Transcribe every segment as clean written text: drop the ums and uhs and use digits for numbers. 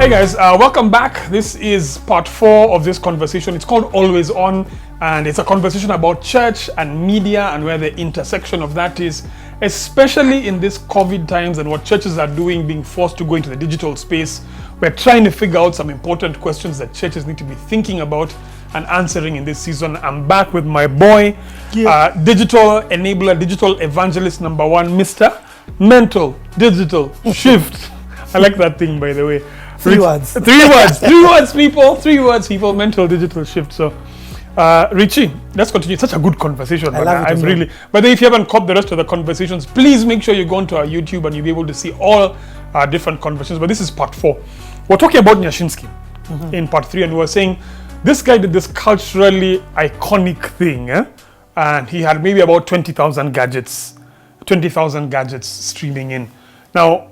Hey guys, welcome back. This is part 4 of this conversation. It's called Always On, and it's a conversation about church and media and where the intersection of that is, especially in this COVID times and what churches are doing, being forced to go into the digital space. We're trying to figure out some important questions that churches need to be thinking about and answering in this season. I'm back with my boy, digital enabler, digital evangelist number 1, Mr. Mental Digital Shift. I like that thing, by the way. Three words, people, mental digital shift. So, Richie, let's continue. It's such a good conversation. I'm really, but then if you haven't caught the rest of the conversations, please make sure you go onto our YouTube and you'll be able to see all our different conversations. But this is part 4. We're talking about Nyashinsky in part 3, and we were saying this guy did this culturally iconic thing, and he had maybe about 20,000 gadgets streaming in. Now,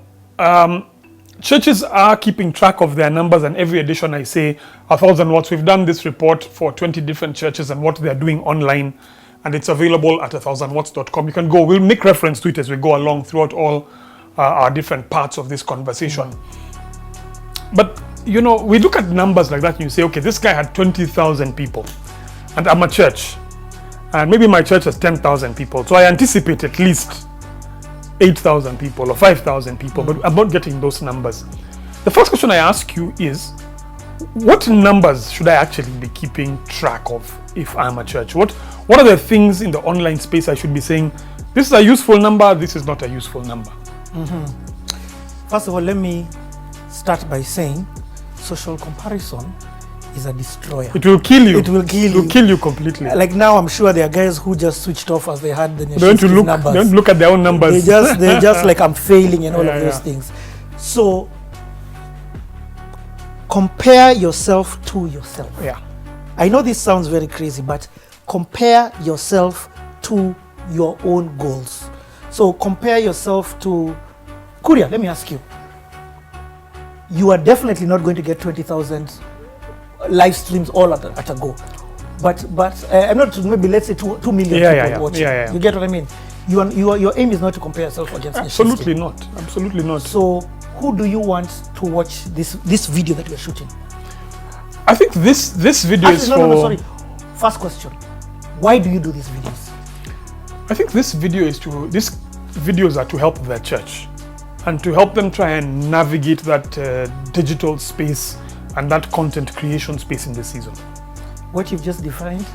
churches are keeping track of their numbers, and every edition I say 1,000 watts. We've done this report for 20 different churches and what they're doing online, and it's available at 1000watts.com. You can go. We'll make reference to it as we go along throughout all our different parts of this conversation. But, you know, we look at numbers like that and you say, okay, this guy had 20,000 people, and I'm a church, and maybe my church has 10,000 people. So I anticipate at least 8,000 people or 5,000 people, but I'm not getting those numbers. The first question I ask you is, what numbers should I actually be keeping track of if I'm a church? What are the things in the online space I should be saying, this is a useful number, this is not a useful number? First of all, let me start by saying social comparison is a destroyer. It will kill you. It will kill you. It will kill you completely. Like now, I'm sure there are guys who just switched off as they had the numbers. They don't look at their own numbers. They're just like, I'm failing and all of those things. So compare yourself to yourself. Yeah. I know this sounds very crazy, but compare yourself to your own goals. So compare yourself to Kuria. Let me ask you. You are definitely not going to get 20,000 live streams all at a go, but I'm not, maybe let's say 2 million people watching. You get what I mean? Your aim is not to compare yourself against Absolutely not. Absolutely not. So who do you want to watch this video that you're shooting? I think this video is for... Sorry. First question. Why do you do these videos? I think these videos are to help the church and to help them try and navigate that digital space and that content creation space in this season. What you've just defined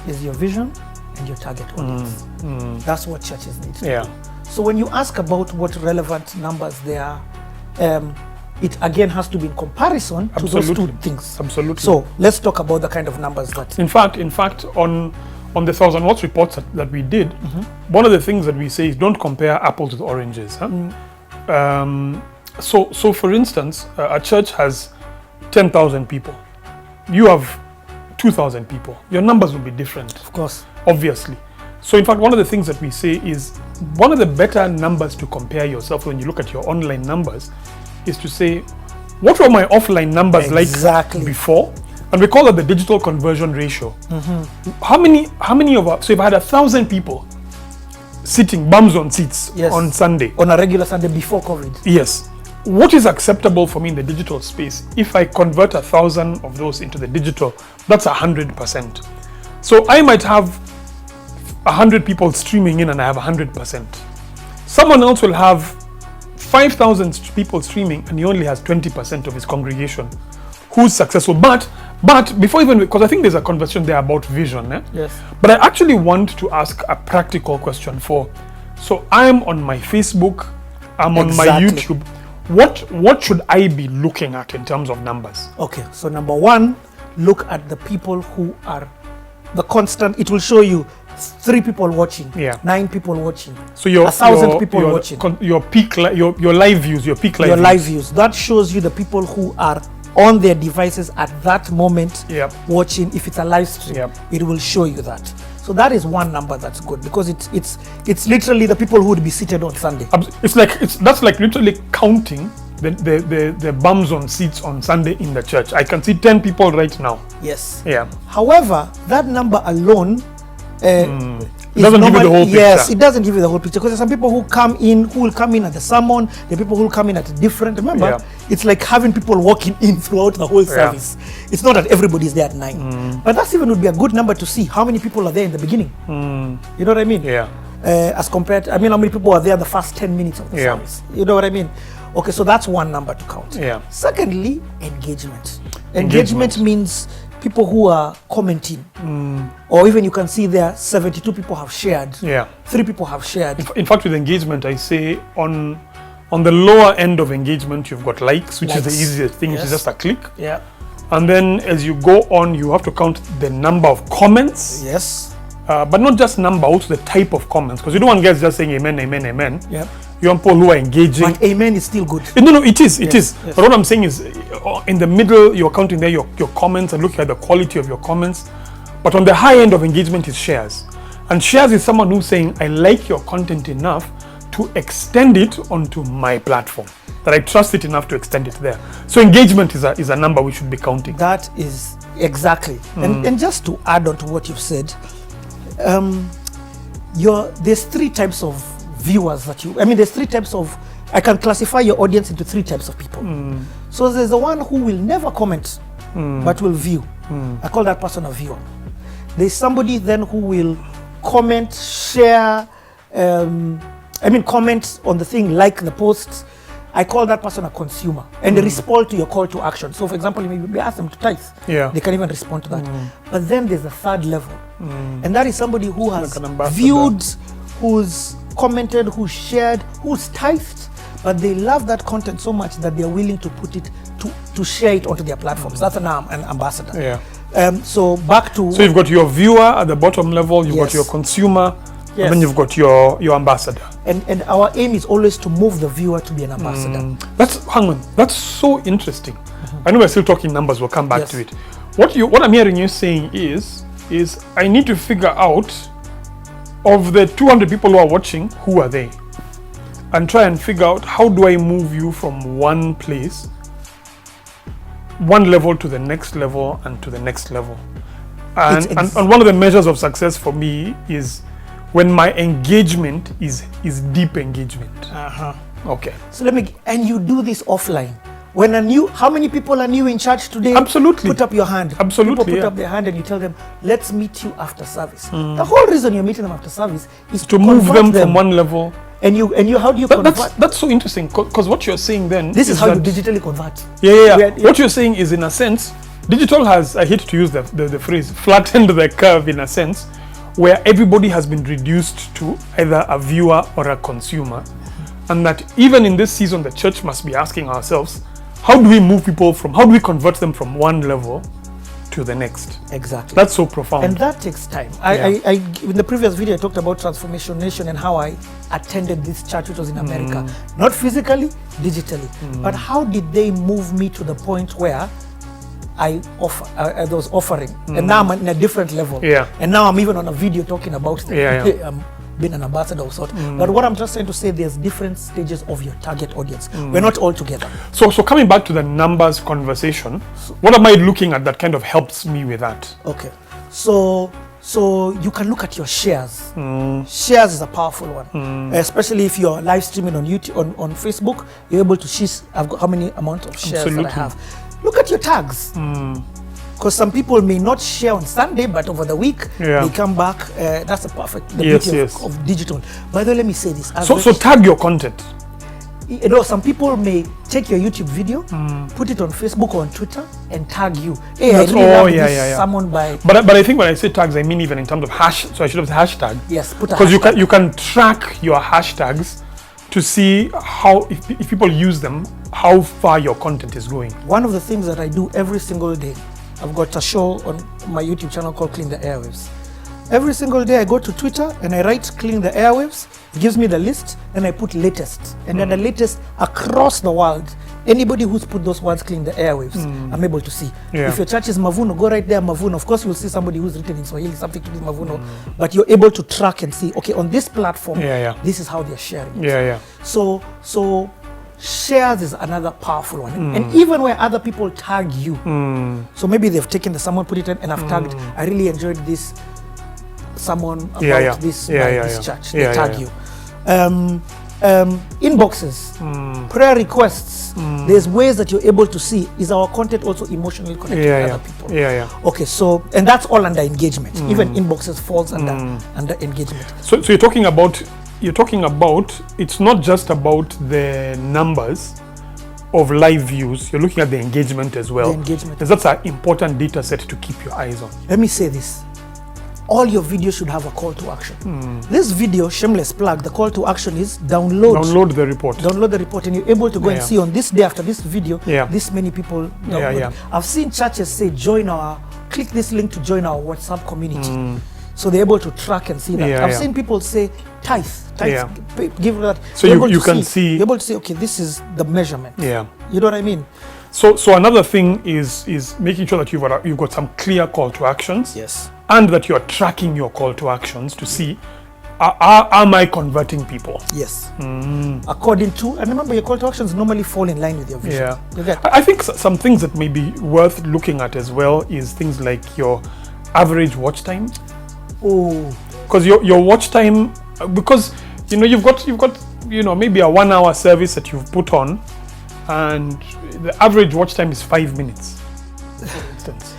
is your vision and your target audience. That's what churches need to do. So when you ask about what relevant numbers they are, it again has to be in comparison to those two things. Absolutely. So let's talk about the kind of numbers that... In fact, on the 1000 watts reports that we did, one of the things that we say is don't compare apples with oranges. So for instance, a church has 10,000 people. You have 2,000 people. Your numbers will be different. Of course. Obviously. So in fact, one of the things that we say is one of the better numbers to compare yourself when you look at your online numbers is to say, what were my offline numbers like before? And we call it the digital conversion ratio. How many of us, so if I had 1,000 people sitting bums on seats on Sunday. On a regular Sunday before COVID. Yes. What is acceptable for me in the digital space? If I convert 1,000 of those into the digital, that's 100%. So I might have 100 people streaming in and I have 100%. Someone else will have 5,000 people streaming and he only has 20% of his congregation. Who's successful? But before even, because I think there's a conversation there about vision. Yes. But I actually want to ask a practical question so I'm on my Facebook, I'm on my YouTube. What should I be looking at in terms of numbers? Okay, so number 1, look at the people who are the constant. It will show you 3 people watching, 9 people watching, so 1,000 people watching. Your peak, your live views, your peak live your live views. That shows you the people who are on their devices at that moment watching. If it's a live stream, it will show you that. So that is one number that's good, because it's literally the people who would be seated on Sunday. That's like literally counting the bums on seats on Sunday in the church. I can see 10 people right now. Yes. Yeah. However, that number alone It doesn't give you the whole picture. Yes, it doesn't give you the whole picture, because there's some people who will come in at the sermon, there are people who will come in at a different, remember, it's like having people walking in throughout the whole service. It's not that everybody's there at 9. But that even would be a good number to see how many people are there in the beginning. You know what I mean? Yeah. As compared to, how many people are there the first 10 minutes of the service. You know what I mean? Okay, so that's one number to count. Yeah. Secondly, engagement. Engagement means people who are commenting, or even you can see there 72 people have shared. 3 people have shared. In fact, with engagement, I say on the lower end of engagement, you've got likes, which is the easiest thing, which is just a click. And then as you go on, you have to count the number of comments. But not just number, also the type of comments, because you don't want guys just saying amen, amen, amen. You want people who are engaging. But amen is still good. No, it is. But what I'm saying is, in the middle, you're counting there your comments and looking at the quality of your comments. But on the high end of engagement is shares. And shares is someone who's saying, I like your content enough to extend it onto my platform, that I trust it enough to extend it there. So engagement is a number we should be counting. That is exactly. And just to add on to what you've said, there's 3 types of viewers there's 3 types of, I can classify your audience into 3 types of people. So there's the one who will never comment, but will view. I call that person a viewer. There's somebody then who will comment, share, comment on the thing, like the posts. I call that person a consumer, and they respond to your call to action. So for example, you ask them to tithe, they can even respond to that. But then there's a third level, and that is somebody who has viewed, who's commented, who's shared, who's tithed, but they love that content so much that they're willing to put it, to share it onto their platforms. That's an ambassador. So back to... So you've got your viewer at the bottom level, you've got your consumer, and then you've got your ambassador. And our aim is always to move the viewer to be an ambassador. That's so interesting. I know we're still talking numbers, we'll come back to it. What I'm hearing you saying is I need to figure out, of the 200 people who are watching, who are they? And try and figure out, how do I move you from one place, one level to the next level and to the next level? And one of the measures of success for me is when my engagement is deep engagement. Okay. So and you do this offline. When how many people are new in church today? Absolutely. Put up your hand. Absolutely. People put up their hand and you tell them, let's meet you after service. The whole reason you're meeting them after service is to move them from one level. And how do you convert? That's so interesting, because what you're saying then... This is how you digitally convert. What you're saying is, in a sense, digital has, I hate to use the phrase, flattened the curve in a sense, where everybody has been reduced to either a viewer or a consumer. And that even in this season, the church must be asking ourselves, how do we move people how do we convert them from one level to the next? Exactly. That's so profound. And that takes time. I in the previous video, I talked about Transformation Nation and how I attended this church, which was in America. Not physically, digitally. But how did they move me to the point where I was offering? And now I'm in a different level. And now I'm even on a video talking about being an ambassador of sort. But what I'm just trying to say, there's different stages of your target audience. We're not all together. So coming back to the numbers conversation, what am I looking at that kind of helps me with that? Okay. So you can look at your shares. Shares is a powerful one, especially if you're live streaming on YouTube, on Facebook. You're able to see I've got how many amount of shares that I have. Look at your tags. Because some people may not share on Sunday, but over the week they come back. That's the beauty of digital. By the way, let me say this. So tag your content. Some people may take your YouTube video, put it on Facebook or on Twitter, and tag you. Hey, I really love this someone by. But I think when I say tags, I mean even in terms of hash. So I should have the hashtag. Yes, put a hashtag. Because you can track your hashtags to see how, if people use them, how far your content is going. One of the things that I do every single day, I've got a show on my YouTube channel called Clean the Airwaves. Every single day I go to Twitter and I write Clean the Airwaves. It gives me the list, and I put latest. And then the latest across the world. Anybody who's put those words Clean the Airwaves, I'm able to see. If your church is Mavuno, go right there, Mavuno. Of course, you'll see somebody who's written in Swahili, something to do with Mavuno. But you're able to track and see, okay, on this platform, this is how they're sharing it. So shares is another powerful one. And even where other people tag you. So maybe they've taken someone put it in and I've tagged, I really enjoyed this someone about Yeah. this Yeah, by yeah, this yeah. church. Yeah, They yeah, tag yeah. you. Inboxes, prayer requests. There's ways that you're able to see, is our content also emotionally connected with other people? Yeah. Okay, so, and that's all under engagement. Even inboxes falls under engagement. So you're talking about it's not just about the numbers of live views. You're looking at the engagement as well. The engagement. Because that's an important data set to keep your eyes on. Let me say this. All your videos should have a call to action. This video, shameless plug, the call to action is Download the report. Download the report, and you're able to go and see on this day after this video, this many people download. I've seen churches say, click this link to join our WhatsApp community. So they're able to track and see that. I've seen people say, tithe, give that. So you can see. You're able to say, okay, this is the measurement. Yeah. You know what I mean? So another thing is making sure that you've got some clear call to actions. Yes. And that you're tracking your call to actions to see, am I converting people? Yes. According to, and remember, your call to actions normally fall in line with your vision. Yeah. You get? I think some things that may be worth looking at as well is things like your average watch time. Oh. Because your watch time, because you've got maybe a 1 hour service that you've put on, and the average watch time is 5 minutes, for instance.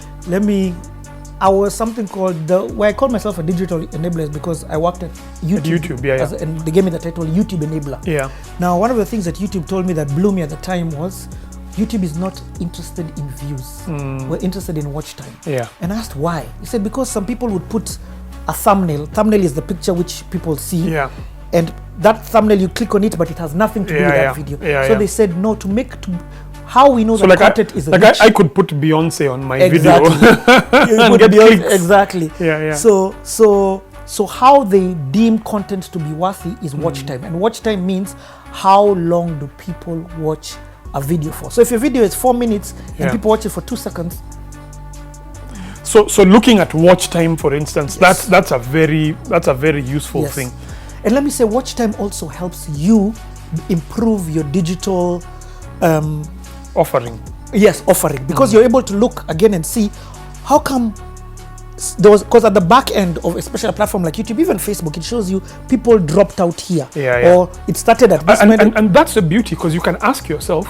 I was something called where I called myself a digital enabler because I worked at YouTube. And they gave me the title YouTube Enabler. Yeah. Now, one of the things that YouTube told me that blew me at the time was YouTube is not interested in views. We're interested in watch time. Yeah. And I asked why. He said because some people would put a thumbnail. Thumbnail is the picture which people see. Yeah. And that thumbnail, you click on it, but it has nothing to do with that video. So they said no, how we know the content is rich. I could put Beyonce on my video and get clicks. Exactly. Yeah. So how they deem content to be worthy is watch time, and watch time means how long do people watch a video for. So if your video is 4 minutes and people watch it for 2 seconds. So looking at watch time, for instance, that's a very useful thing. And let me say, watch time also helps you improve your digital offering. Yes, offering, because you're able to look again and see how come there was, because at the back end of especially a platform like YouTube, even Facebook, it shows you people dropped out here, or it started at this and that's the beauty, because you can ask yourself,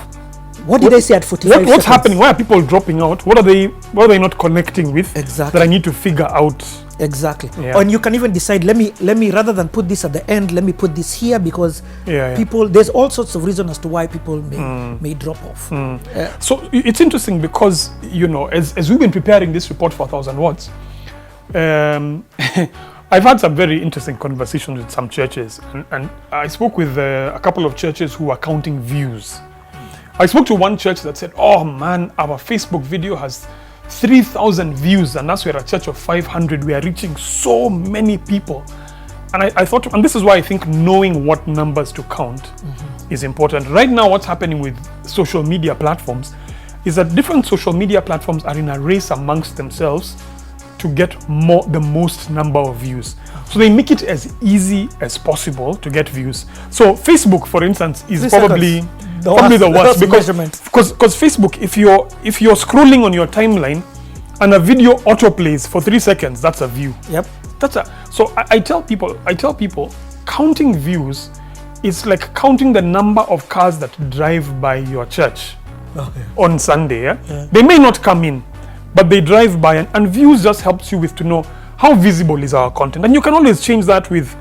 what did I say at 45 what's happening? Why are people dropping out? What are they not connecting with? Exactly. That I need to figure out. Exactly. And you can even decide, let me rather than put this at the end, let me put this here, because people, there's all sorts of reasons as to why people may drop off. So it's interesting because as we've been preparing this report for 1,000 Watts, I've had some very interesting conversations with some churches, and I spoke with a couple of churches who are counting views. I spoke to one church that said, oh man, our Facebook video has 3,000 views, and as we're a church of 500, we are reaching so many people. And I thought, and this is why I think knowing what numbers to count is important. Right now, what's happening with social media platforms is that different social media platforms are in a race amongst themselves to get the most number of views. So they make it as easy as possible to get views. So Facebook, for instance, is probably the worst, because Facebook, if you're scrolling on your timeline and a video autoplays for 3 seconds, that's a view. Yep. So I tell people counting views is like counting the number of cars that drive by your church on Sunday. They may not come in, but they drive by, and views just helps you to know how visible is our content, and you can always change that with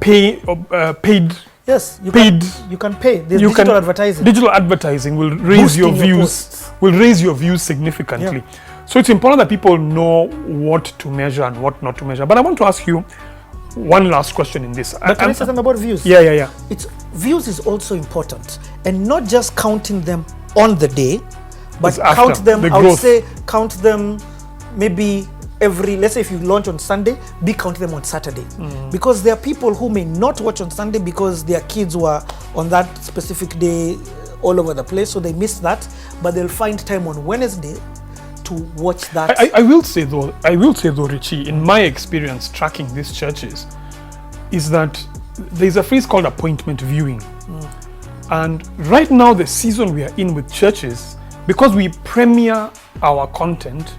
paid. Yes, you can pay. There's digital advertising. Digital advertising will raise your views. Will raise your views significantly. So it's important that people know what to measure and what not to measure. But I want to ask you one last question in this. But can I say something about views? Yeah. Views is also important, and not just counting them on the day, but count them maybe every, let's say if you launch on Sunday, count them on Saturday. Because there are people who may not watch on Sunday because their kids were on that specific day all over the place, so they missed that, but they'll find time on Wednesday to watch that. I will say though, Richie, in my experience tracking these churches, is that there's a phrase called appointment viewing. And right now, the season we are in with churches, because we premiere our content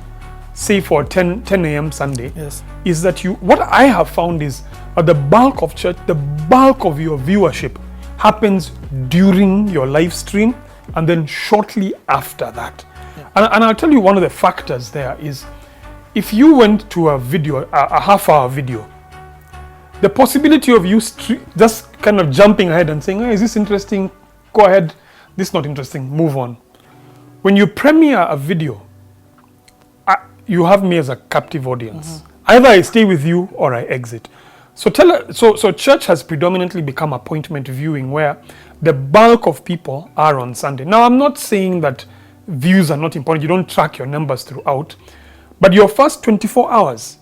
say for 10 a.m. Sunday, Yes. is that what I have found is the bulk of church, the bulk of your viewership happens during your live stream and then shortly after that. And I'll tell you one of the factors there is, if you went to a video, a half-hour video, the possibility of you just kind of jumping ahead and saying, "Hey, is this interesting? Go ahead. This is not interesting. Move on." When you premiere a video, you have me as a captive audience. Either I stay with you or I exit. So church has predominantly become appointment viewing, where the bulk of people are on Sunday. Now, I'm not saying that views are not important. You don't track your numbers throughout, but your first 24 hours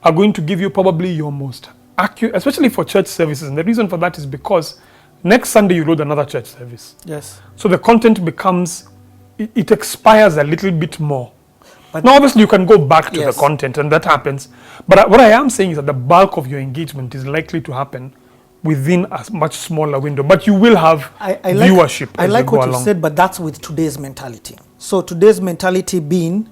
are going to give you probably your most accurate, especially for church services. And the reason for that is because next Sunday you load another church service. Yes. So the content becomes, it expires a little bit more. But now, obviously, you can go back to the content, and that happens. But what I am saying is that the bulk of your engagement is likely to happen within a much smaller window. But you will have viewership. I like what you said, but that's with today's mentality. So today's mentality being,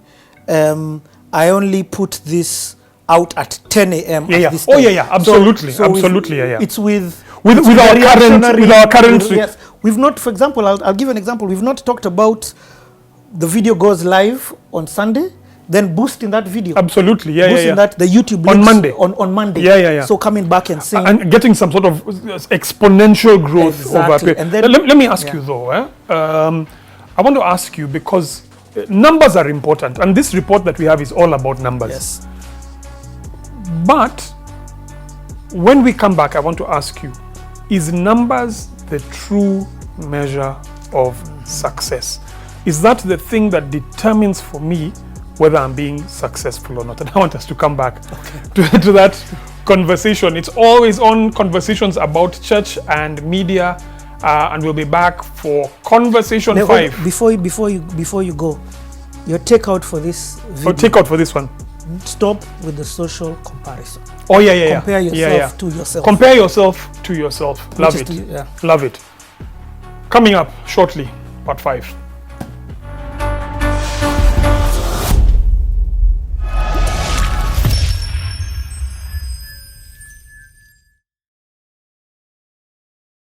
I only put this out at 10 a.m. This time. Absolutely, so absolutely, It's with our current. Yes, we've not. For example, I'll give an example. We've not talked about the video goes live on Sunday, then boosting that video. Absolutely, boosting that the YouTube on Monday. On Monday. So coming back and saying and getting some sort of exponential growth over a period. And then, let me ask you though. I want to ask you, because numbers are important, and this report that we have is all about numbers. Yes. But when we come back, I want to ask you: is numbers the true measure of success? Is that the thing that determines for me whether I'm being successful or not? And I want us to come back to that conversation. It's always on Conversations About Church and Media, and we'll be back for Conversation 5. Before you go, your takeout for this video. Takeout for this one. Stop with the social comparison. Compare yourself to yourself. Compare yourself to yourself. Love it. Love it. Coming up shortly, part 5.